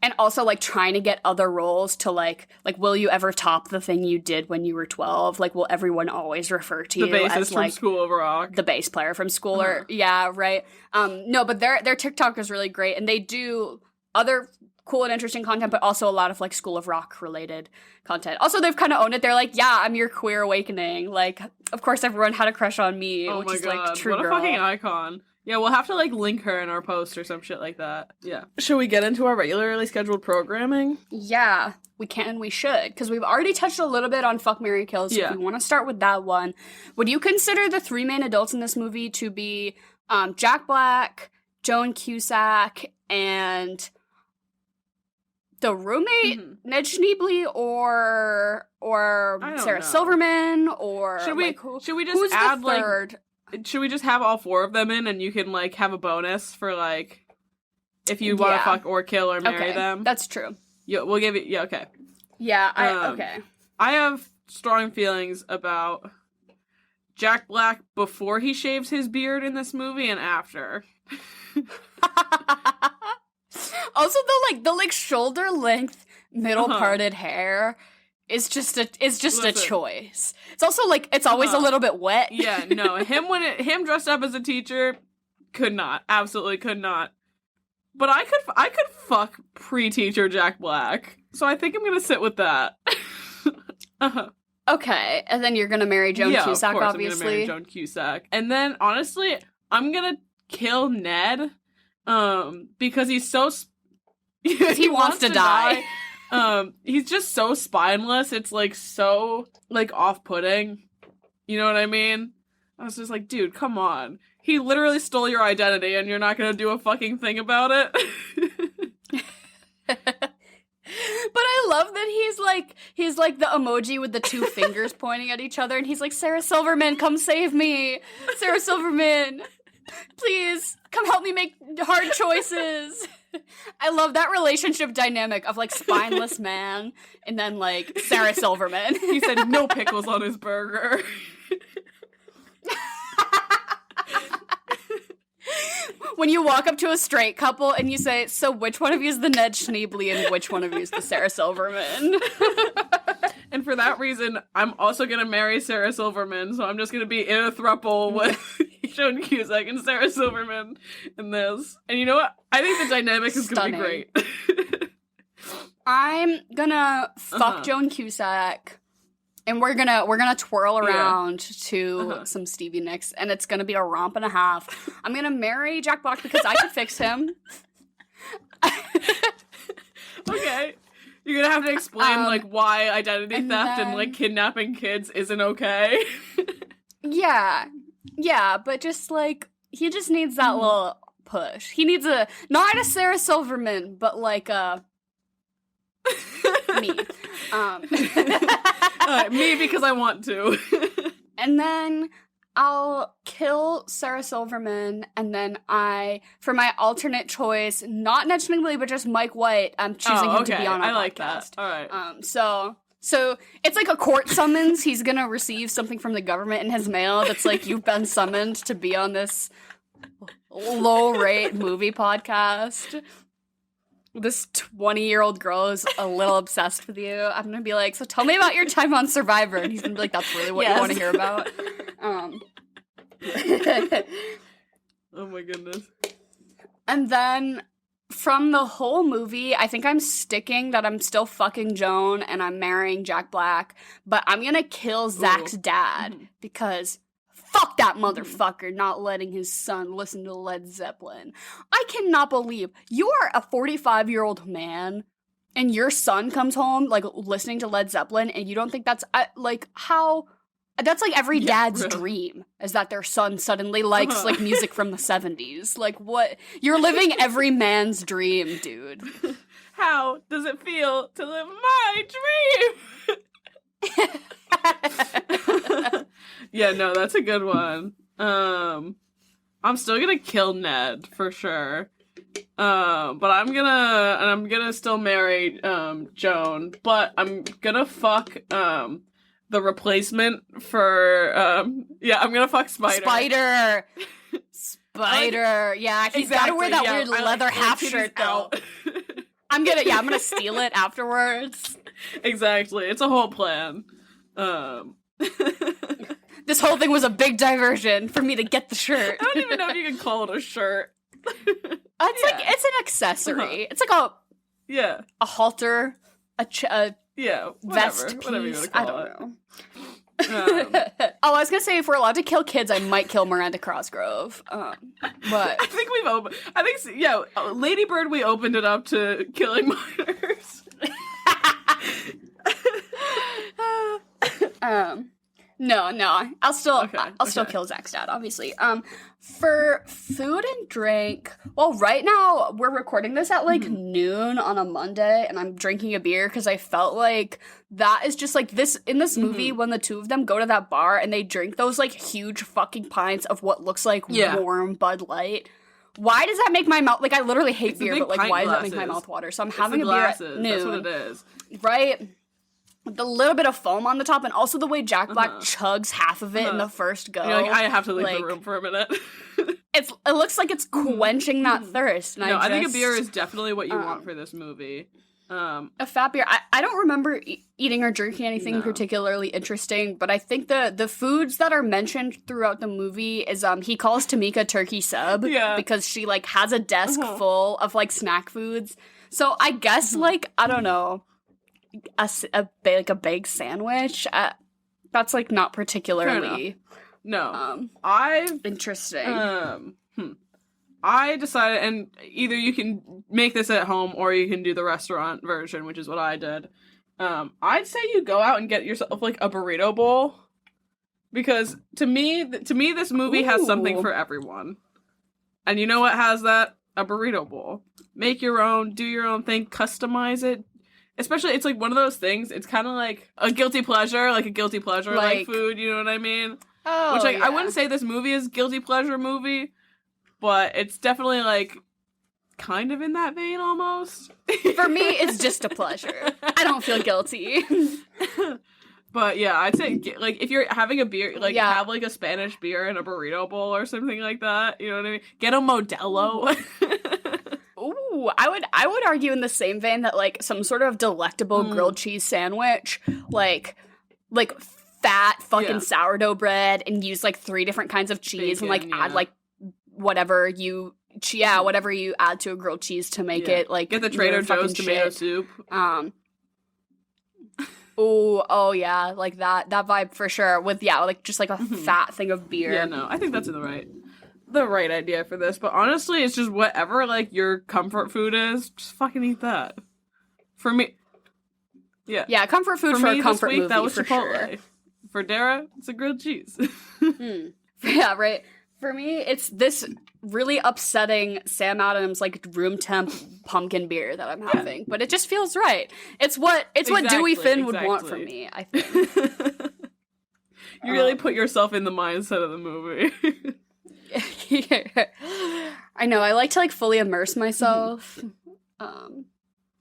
And also, like, trying to get other roles to, like, will you ever top the thing you did when you were 12? Like, will everyone always refer to you as, like, from School of Rock? The bass player from School or, yeah, right. No, but their TikTok is really great. And they do other cool and interesting content, but also a lot of, like, School of Rock related content. Also, they've kind of owned it. They're like, yeah, I'm your queer awakening. Like, of course, everyone had a crush on me, which is, like, true what girl. A fucking icon. Yeah, we'll have to, like, link her in our post or some shit like that. Yeah. Should we get into our regularly scheduled programming? Yeah, we can. We should, because we've already touched a little bit on Fuck, Marry, Kill, so if we want to start with that one. Would you consider the three main adults in this movie to be Jack Black, Joan Cusack, and the roommate, Ned Schneebly, or Sarah Silverman, or should we just who's add, the third? Like, should we just have all four of them in, and you can, like, have a bonus for, like, if you want to fuck or kill or marry them? That's true. Yeah, we'll give you. Yeah, okay. Yeah, okay. I have strong feelings about Jack Black before he shaves his beard in this movie and after. Also, the shoulder length, middle parted hair is just a choice. It's also, like, it's always a little bit wet. Yeah, no, him dressed up as a teacher, absolutely could not. But I could fuck pre-teacher Jack Black, so I think I'm gonna sit with that. Okay, and then you're gonna marry Joan Cusack, of course, obviously. I'm gonna marry Joan Cusack, and then honestly, I'm gonna kill Ned, because he's so. He wants to die. He's just so spineless. It's, like, so, like, off-putting. You know what I mean? I was just like, dude, come on. He literally stole your identity and you're not gonna do a fucking thing about it? But I love that he's like the emoji with the two fingers pointing at each other, and he's like, Sarah Silverman, come save me. Sarah Silverman, please, come help me make hard choices. I love that relationship dynamic of, like, spineless man and then, like, Sarah Silverman. He said no pickles on his burger. When you walk up to a straight couple and you say, so which one of you is the Ned Schneebly and which one of you is the Sarah Silverman? And for that reason, I'm also going to marry Sarah Silverman, so I'm just going to be in a throuple with Joan Cusack and Sarah Silverman in this. And you know what? I think the dynamic is going to be great. I'm gonna fuck Joan Cusack, and we're gonna twirl around to some Stevie Nicks, and it's gonna be a romp and a half. I'm gonna marry Jack Black because I can fix him. Okay. You're gonna have to explain, like, why identity theft and, like, kidnapping kids isn't okay. Yeah, but just, like, he just needs that little push. He needs not a Sarah Silverman, but, like, me. Me because I want to. And then I'll kill Sarah Silverman, and then for my alternate choice, not Ned Schneebly, but just Mike White, I'm choosing him to be on our podcast. Like that. All right. So it's like a court summons. He's gonna receive something from the government in his mail that's like, you've been summoned to be on this low-rate movie podcast. this 20-year-old girl is a little obsessed with you. I'm gonna be like, so tell me about your time on Survivor, and he's gonna be like, that's really what you want to hear about. Oh my goodness. And then from the whole movie, I think I'm sticking that I'm still fucking Joan and I'm marrying Jack Black, but I'm gonna kill Zach's dad because fuck that motherfucker not letting his son listen to Led Zeppelin. I cannot believe you are a 45-year-old man and your son comes home, like, listening to Led Zeppelin, and you don't think that's, like, how... That's, like, every dad's dream, is that their son suddenly likes, like, music from the 70s. Like, what? You're living every man's dream, dude. How does it feel to live my dream? Yeah, no, that's a good one. I'm still gonna kill Ned, for sure. But I'm gonna still marry, Joan, but I'm gonna fuck, the replacement for, I'm gonna fuck Spider. Spider. Yeah, he's gotta wear that weird leather half shirt, though. I'm gonna steal it afterwards. Exactly. It's a whole plan. This whole thing was a big diversion for me to get the shirt. I don't even know if you can call it a shirt. It's like, it's an accessory. It's like a halter, vest piece. Whatever you want to call I don't know. I was gonna say, if we're allowed to kill kids, I might kill Miranda Cosgrove. But I think Lady Bird, we opened it up to killing minors. No, I'll still kill Zach's dad, obviously. For food and drink, well, right now we're recording this at like noon on a Monday, and I'm drinking a beer because I felt like that is just like this in this movie when the two of them go to that bar and they drink those like huge fucking pints of what looks like warm Bud Light. Why does that make my mouth, like, I literally hate beer, but like, why does that make my mouth water? So I'm having a beer at noon. That's what it is. Right? With a little bit of foam on the top, and also the way Jack Black chugs half of it in the first go. You're like, I have to leave the room for a minute. It looks like it's quenching that thirst. And I think a beer is definitely what you want for this movie. A fat beer. I don't remember eating or drinking anything particularly interesting, but I think the foods that are mentioned throughout the movie is he calls Tamika turkey sub because she like has a desk full of like snack foods. So I guess like, I don't know, a baked sandwich. That's like not particularly interesting. I decided, and either you can make this at home or you can do the restaurant version, which is what I did. I'd say you go out and get yourself like a burrito bowl, because to me this movie has something for everyone. And you know what has that? A burrito bowl. Make your own, do your own thing, customize it. Especially, it's like one of those things, it's kind of like a guilty pleasure, like food, you know what I mean? Oh, which, like, I wouldn't say this movie is guilty pleasure movie, but it's definitely, like, kind of in that vein, almost. For me, it's just a pleasure. I don't feel guilty. But, yeah, I'd say, like, if you're having a beer, like, have, like, a Spanish beer in a burrito bowl or something like that, you know what I mean? Get a Modelo. Ooh, I would argue in the same vein that, like, some sort of delectable grilled cheese sandwich, like fat fucking sourdough bread, and use, like, 3 different kinds of cheese, and, like, add, like, whatever you add to a grilled cheese to make it, like, get the Trader Joe's tomato soup. Oh yeah, like that vibe for sure, with, like, just, like, a fat thing of beer. Yeah, no, I think that's the right idea for this, but honestly, it's just whatever, like, your comfort food is, just fucking eat that. For me, comfort food for a comfort movie, that was for Chipotle. sure. For Dara, it's a grilled cheese. Yeah, right. For me, it's this really upsetting Sam Adams, like, room temp pumpkin beer that I'm having, but it just feels right. It's what Dewey Finn would want from me, I think. You really put yourself in the mindset of the movie. I know, I like to, like, fully immerse myself.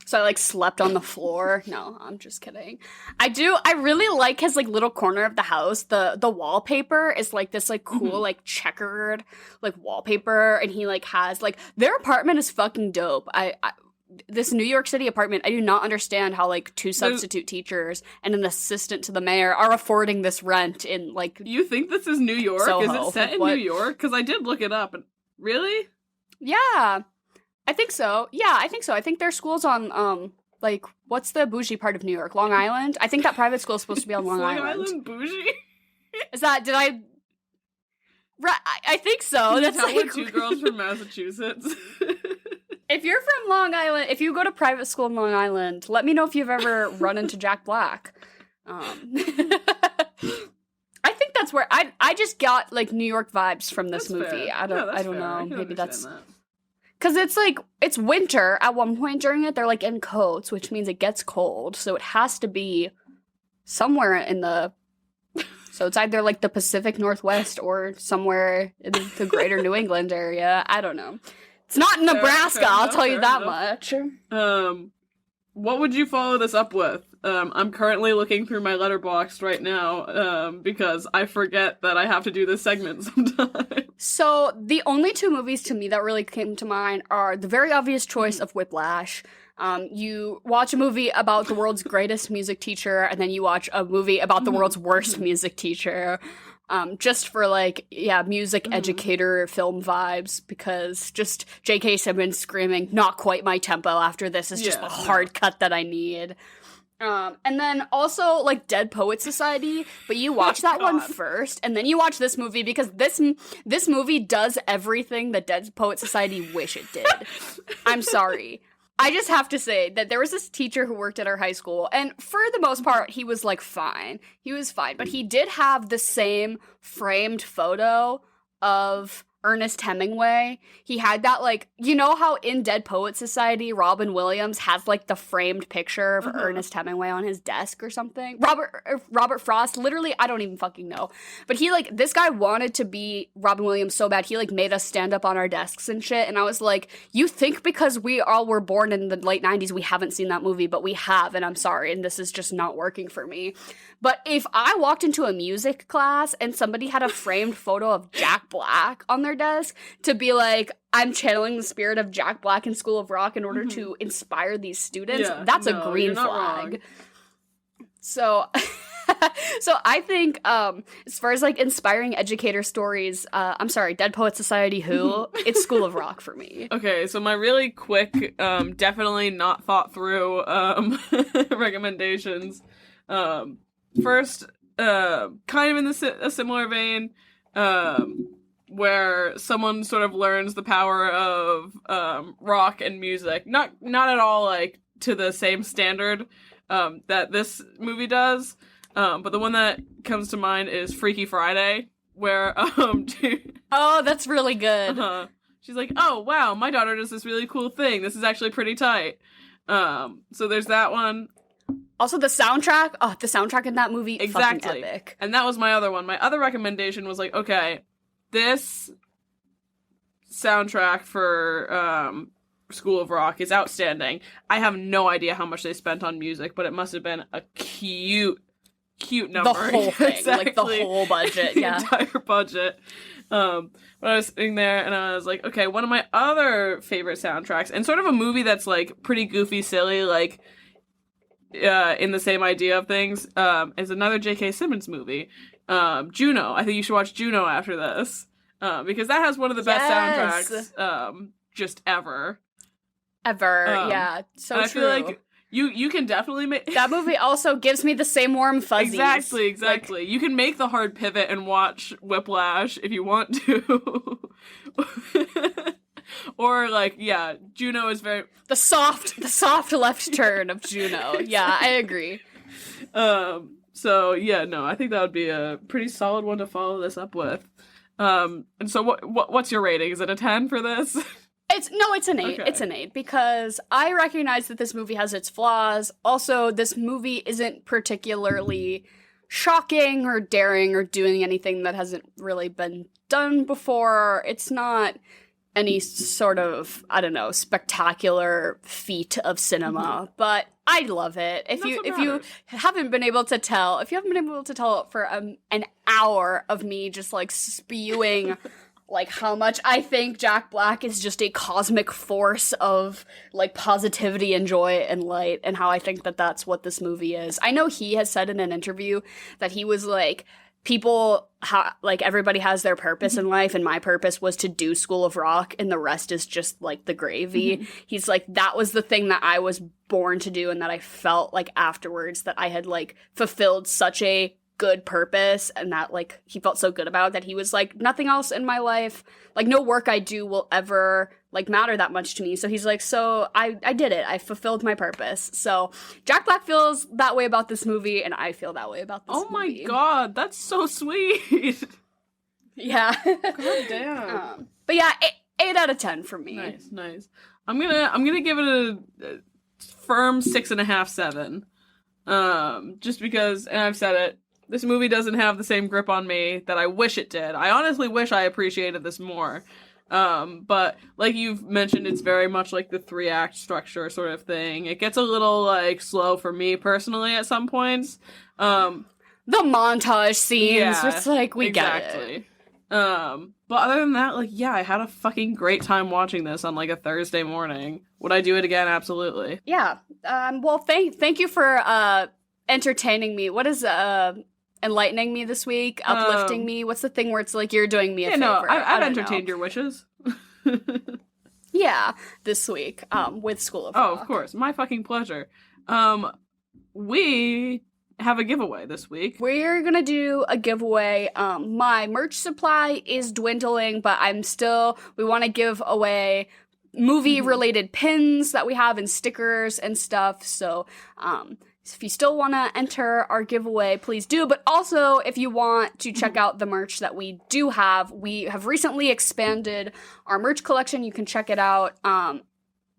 So I, like, slept on the floor. No, I'm just kidding. I really like his, like, little corner of the house. The wallpaper is, like, this, like, cool, like, checkered, like, wallpaper, and he, like, has, like, their apartment is fucking dope. this New York City apartment, I do not understand how, like, 2 substitute teachers and an assistant to the mayor are affording this rent in, like, You think this is New York? Soho. Is it set in New York? Because I did look it up. And really? Yeah. I think so. I think their school's on, like, what's the bougie part of New York? Long Island? I think that private school is supposed to be on Long Island. Long Island bougie? Is that, did I... Right, I think so. That's like like 2 girls from Massachusetts. If you're from Long Island, if you go to private school in Long Island, let me know if you've ever run into Jack Black. I think that's where I just got like New York vibes from this movie. Fair. I don't fair. know. Maybe that's that. because it's like it's winter at one point during it. They're like in coats, which means it gets cold. So it has to be somewhere in the. So it's either like the Pacific Northwest or somewhere in the greater New England area. I don't know. It's not in Nebraska, I'll tell you that much. What would you follow this up with? I'm currently looking through my letterboxd right now because I forget that I have to do this segment sometimes. So the only 2 movies to me that really came to mind are the very obvious choice of Whiplash. You watch a movie about the world's greatest music teacher, and then you watch a movie about the world's worst music teacher. Just for, like, music educator film vibes, because just J.K. Simmons screaming, not quite my tempo after this is just the hard cut that I need. And then also, like, Dead Poet Society, but you watch that one first, and then you watch this movie, because this movie does everything that Dead Poet Society wish it did. I'm sorry. I just have to say that there was this teacher who worked at our high school, and for the most part, he was, like, fine. He was fine, but he did have the same framed photo of Ernest Hemingway. He had that, like, you know how in Dead Poet Society, Robin Williams has, like, the framed picture of Ernest Hemingway on his desk or something? Robert Frost, literally, I don't even fucking know. But he, like, this guy wanted to be Robin Williams so bad, he, like, made us stand up on our desks and shit, and I was like, you think because we all were born in the late 90s we haven't seen that movie, but we have, and I'm sorry, and this is just not working for me. But if I walked into a music class and somebody had a framed photo of Jack Black on their desk to be like, I'm channeling the spirit of Jack Black in School of Rock in order to inspire these students, that's a green flag. So I think as far as like inspiring educator stories, I'm sorry, Dead Poet Society it's School of Rock for me. Okay, so my really quick, definitely not thought through recommendations. First, kind of in a similar vein, where someone sort of learns the power of rock and music. Not at all like to the same standard that this movie does. But the one that comes to mind is Freaky Friday, where oh, that's really good. She's like, oh wow, my daughter does this really cool thing. This is actually pretty tight. So there's that one. Also, the soundtrack in that movie, fucking epic. And that was my other one. My other recommendation was like, okay, this soundtrack for School of Rock is outstanding. I have no idea how much they spent on music, but it must have been a cute number. The whole thing, exactly. Like the whole budget, the entire budget. When I was sitting there and I was like, okay, one of my other favorite soundtracks, and sort of a movie that's like pretty goofy, silly, like in the same idea of things, is another J.K. Simmons movie, Juno. I think you should watch Juno after this, because that has one of the best soundtracks, just ever. Yeah, so I true. feel like you can definitely make that movie also gives me the same warm fuzzies. Exactly. Like, you can make the hard pivot and watch Whiplash if you want to. Or like, Juno is very the soft left turn of Juno. Yeah, I agree. So I think that would be a pretty solid one to follow this up with. And so what's your rating? Is it a 10 for this? It's an 8. Okay. It's an 8 because I recognize that this movie has its flaws. Also, this movie isn't particularly shocking or daring or doing anything that hasn't really been done before. It's not any sort of, I don't know, spectacular feat of cinema, but I love it. If you haven't been able to tell, for an hour of me just like spewing like how much I think Jack Black is just a cosmic force of like positivity and joy and light, and how I think that that's what this movie is. I know he has said in an interview that he was like, like everybody has their purpose in life, and my purpose was to do School of Rock, and the rest is just like the gravy. He's like, that was the thing that I was born to do, and that I felt like afterwards that I had like fulfilled such a good purpose, and that like he felt so good about it, that he was like, nothing else in my life, like no work I do will ever like matter that much to me. So he's like, so I did it, I fulfilled my purpose. So Jack Black feels that way about this movie, and I feel that way about this movie. Oh my god, that's so sweet. Yeah. God damn. But yeah, 8 out of 10 for me. Nice. I'm gonna give it a firm 6.5, 7. Just because, and I've said it, this movie doesn't have the same grip on me that I wish it did. I honestly wish I appreciated this more. But like you've mentioned, it's very much like the 3-act structure sort of thing. It gets a little like slow for me personally at some points. The montage scenes, it's like, we get it. But other than that, like, yeah, I had a fucking great time watching this on like a Thursday morning. Would I do it again? Absolutely. Yeah. Well, thank you for entertaining me. What is enlightening me this week? Uplifting me? What's the thing where it's like you're doing me a favor? No, I've entertained your wishes. Yeah, this week with School of Rock. Oh, of course. My fucking pleasure. We have a giveaway this week. We're gonna do a giveaway. My merch supply is dwindling, but we want to give away movie-related pins that we have and stickers and stuff, so if you still want to enter our giveaway, please do. But also, if you want to check out the merch that we do have, we have recently expanded our merch collection. You can check it out.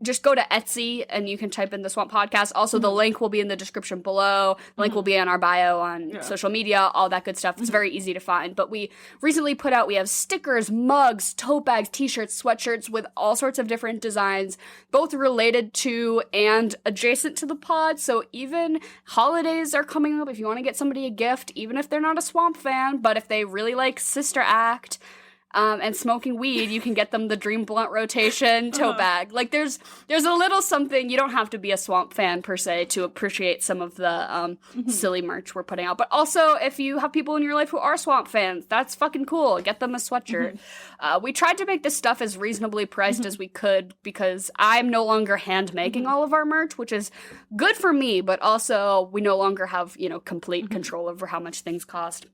Just go to Etsy and you can type in the Swamp Podcast. Also, the link will be in the description below. The link will be in our bio on social media, all that good stuff. It's very easy to find. But we recently we have stickers, mugs, tote bags, t-shirts, sweatshirts with all sorts of different designs, both related to and adjacent to the pod. So even holidays are coming up. If you want to get somebody a gift, even if they're not a Swamp fan, but if they really like Sister Act, and smoking weed, you can get them the Dream Blunt Rotation tote bag. Like, there's a little something. You don't have to be a Swamp fan, per se, to appreciate some of the silly merch we're putting out. But also, if you have people in your life who are Swamp fans, that's fucking cool. Get them a sweatshirt. We tried to make this stuff as reasonably priced as we could, because I'm no longer hand-making all of our merch, which is good for me, but also we no longer have, complete control over how much things cost.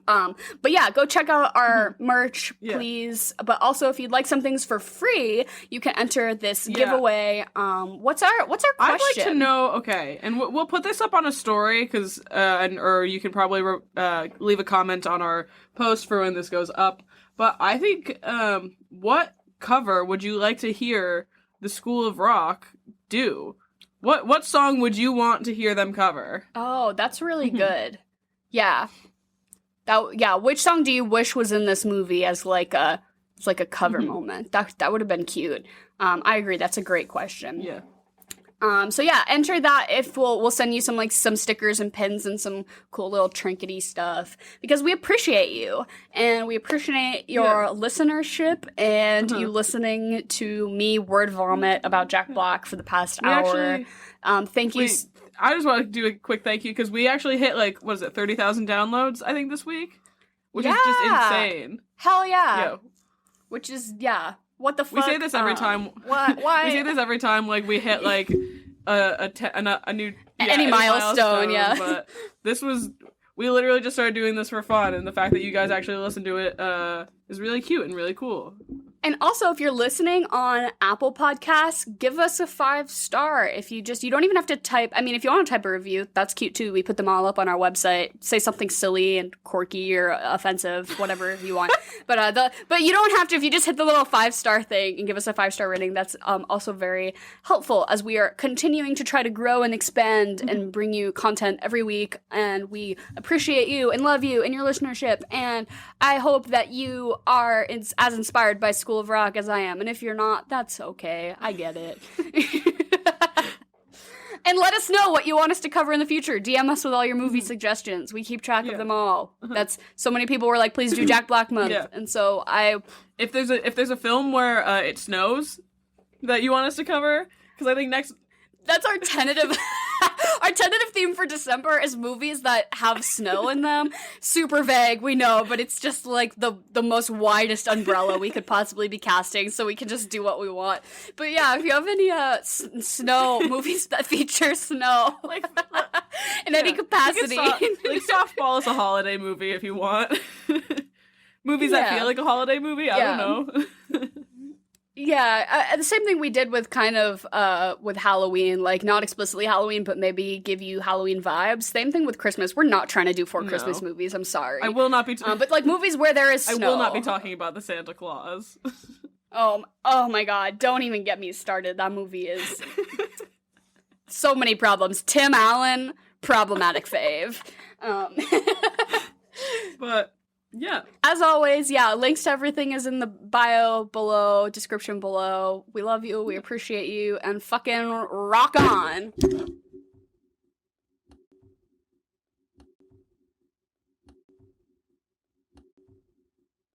But yeah, go check out our merch, please. But also, if you'd like some things for free, you can enter this giveaway. What's our question? I'd like to know. Okay, and we'll put this up on a story, because or you can probably leave a comment on our post for when this goes up. But I think, what cover would you like to hear the School of Rock do? What song would you want to hear them cover? Oh, that's really good. Yeah. Which song do you wish was in this movie as like a cover moment? That would have been cute. I agree. That's a great question. Yeah. So yeah, enter that. If we'll send you some stickers and pins and some cool little trinkety stuff, because we appreciate you and we appreciate your listenership and you listening to me word vomit about Jack Black for the past hour. Thank you. I just want to do a quick thank you, because we actually hit 30,000 downloads, I think, this week, which is just insane. Hell yeah. Which is what the fuck? We say this every time. Why? We say this every time we hit a new any milestone. Yeah. But this was, we literally just started doing this for fun, and the fact that you guys actually listen to it is really cute and really cool. And also, if you're listening on Apple Podcasts, give us a 5-star. If you don't even have to type, if you want to type a review, that's cute too. We put them all up on our website. Say something silly and quirky or offensive, whatever you want. But you don't have to. If you just hit the little 5-star thing and give us a 5-star rating, that's also very helpful, as we are continuing to try to grow and expand and bring you content every week. And we appreciate you and love you and your listenership. And I hope that you are as inspired by School of Rock as I am, and if you're not, that's okay. I get it. And let us know what you want us to cover in the future. DM us with all your movie suggestions. We keep track of them all. That's so many people were like, please do Jack Black month. And so if there's a film where it snows that you want us to cover, because I think that's our tentative theme for December is movies that have snow in them. Super vague, we know, but it's just like the most widest umbrella we could possibly be casting, so we can just do what we want. But yeah, if you have any snow movies that feature snow, like in any capacity, like Softball is a holiday movie if you want. Movies that feel like a holiday movie. I don't know. Yeah, the same thing we did with kind of with Halloween, like not explicitly Halloween, but maybe give you Halloween vibes. Same thing with Christmas. We're not trying to do Christmas movies. I'm sorry. I will not be. But like movies where there is snow. I will not be talking about the Santa Claus. Oh my God! Don't even get me started. That movie is so many problems. Tim Allen, problematic fave. But. Yeah. As always, links to everything is in the bio below, description below. We love you, we appreciate you, and fucking rock on!